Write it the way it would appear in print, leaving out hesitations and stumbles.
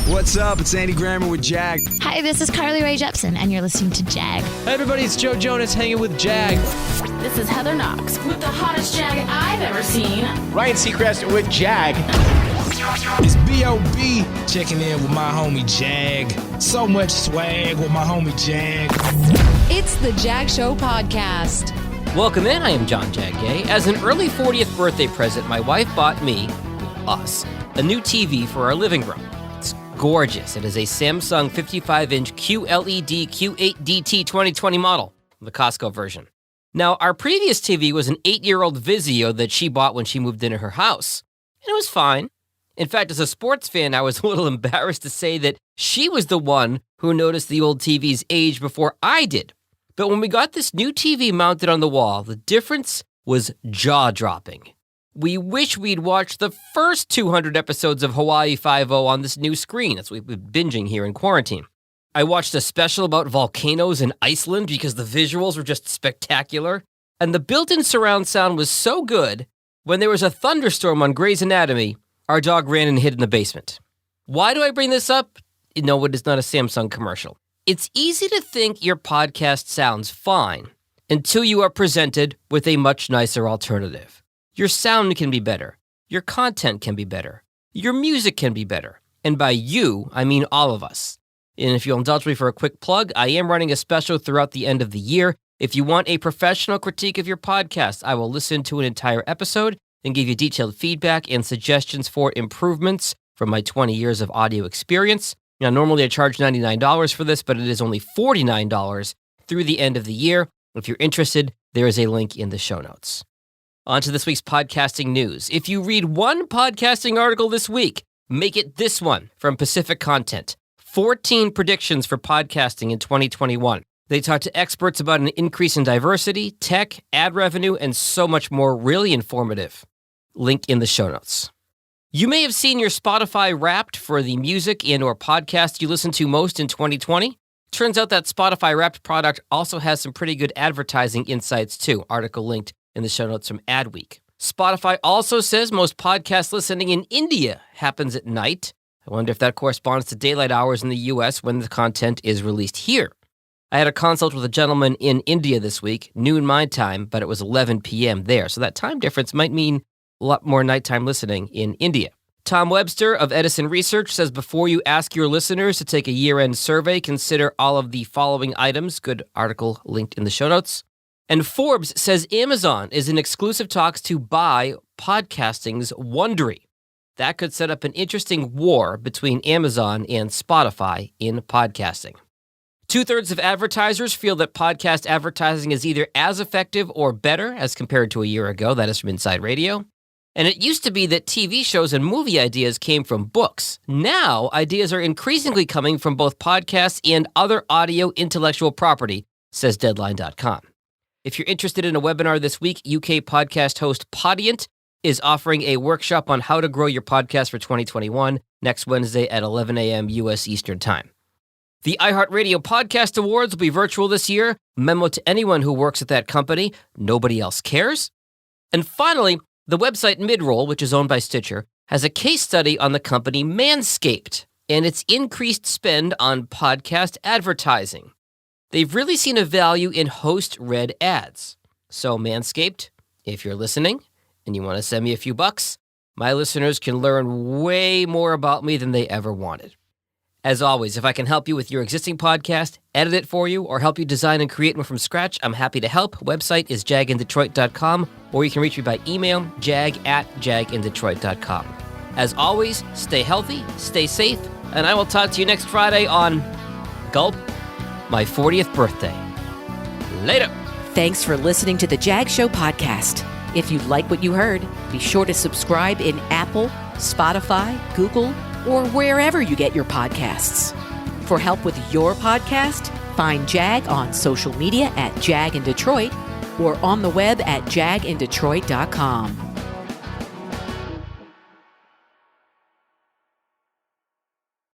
What's up? It's Andy Grammer with Jag. Hi, this is Carly Rae Jepsen, and you're listening to Jag. Hey, everybody, it's Joe Jonas hanging with Jag. This is Heather Knox with the hottest Jag I've ever seen. Ryan Seacrest with Jag. It's B.O.B. checking in with my homie Jag. So much swag with my homie Jag. It's the Jag Show podcast. Welcome in, I am John Jag Gay. As an early 40th birthday present, my wife bought me, us, a new TV for our living room. It's gorgeous. It is a Samsung 55-inch QLED Q8DT 2020 model, the Costco version. Now, our previous TV was an 8-year-old Vizio that she bought when she moved into her house, and it was fine. In fact, as a sports fan, I was a little embarrassed to say that she was the one who noticed the old TV's age before I did. But when we got this new TV mounted on the wall, the difference was jaw-dropping. We wish we'd watched the first 200 episodes of Hawaii Five-0 on this new screen. That's what we've been binging here in quarantine. I watched a special about volcanoes in Iceland because the visuals were just spectacular. And the built-in surround sound was so good, when there was a thunderstorm on Grey's Anatomy, our dog ran and hid in the basement. Why do I bring this up? No, it is not a Samsung commercial. It's easy to think your podcast sounds fine until you are presented with a much nicer alternative. Your sound can be better. Your content can be better. Your music can be better. And by you, I mean all of us. And if you'll indulge me for a quick plug, I am running a special throughout the end of the year. If you want a professional critique of your podcast, I will listen to an entire episode and give you detailed feedback and suggestions for improvements from my 20 years of audio experience. Now, normally I charge $99 for this, but it is only $49 through the end of the year. If you're interested, there is a link in the show notes. On to this week's podcasting news. If you read one podcasting article this week, make it this one from Pacific Content. 14 predictions for podcasting in 2021. They talk to experts about an increase in diversity, tech, ad revenue, and so much more. Really informative. Link in the show notes. You may have seen your Spotify Wrapped for the music and or podcast you listen to most in 2020. Turns out that Spotify Wrapped product also has some pretty good advertising insights too. Article linked in the show notes from Adweek. Spotify also says most podcast listening in India happens at night. I wonder if that corresponds to daylight hours in the U.S. when the content is released here. I had a consult with a gentleman in India this week, noon my time, but it was 11 p.m. there. So that time difference might mean a lot more nighttime listening in India. Tom Webster of Edison Research says before you ask your listeners to take a year-end survey, consider all of the following items. Good article linked in the show notes. And Forbes says Amazon is in exclusive talks to buy podcasting's Wondery. That could set up an interesting war between Amazon and Spotify in podcasting. 2/3 of advertisers feel that podcast advertising is either as effective or better as compared to a year ago. That is from Inside Radio. And it used to be that TV shows and movie ideas came from books. Now, ideas are increasingly coming from both podcasts and other audio intellectual property, says Deadline.com. If you're interested in a webinar this week, UK podcast host Podiant is offering a workshop on how to grow your podcast for 2021 next Wednesday at 11 a.m. U.S. Eastern Time. The iHeartRadio Podcast Awards will be virtual this year. Memo to anyone who works at that company. Nobody else cares. And finally, the website Midroll, which is owned by Stitcher, has a case study on the company Manscaped and its increased spend on podcast advertising. They've really seen a value in host-read ads. So Manscaped, if you're listening and you want to send me a few bucks, my listeners can learn way more about me than they ever wanted. As always, if I can help you with your existing podcast, edit it for you, or help you design and create one from scratch, I'm happy to help. Website is jagindetroit.com, or you can reach me by email, jag@jagindetroit.com. As always, stay healthy, stay safe, and I will talk to you next Friday on Gulp, my 40th birthday. Later. Thanks for listening to the Jag Show podcast. If you like what you heard, be sure to subscribe in Apple, Spotify, Google, or wherever you get your podcasts. For help with your podcast, find Jag on social media at Jag in Detroit or on the web at jagindetroit.com.